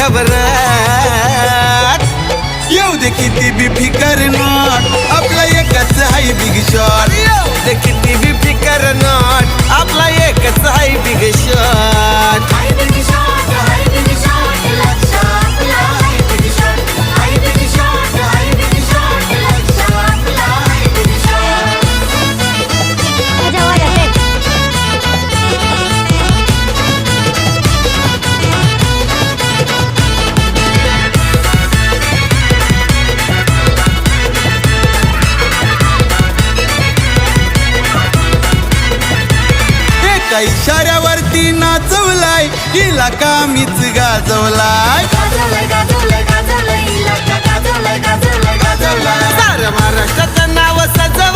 घाबरत येऊ दे किती बी फिकर नॉट आपला एकच हाय बिग शॉट येऊ दे किती बी फिकर नॉट आपला एकच हाय बिग शॉट इशाऱ्यावरती नाचवलाय इलाका मीच गाजवलाय साऱ्या महाराष्ट्राचं नाव सजवलाय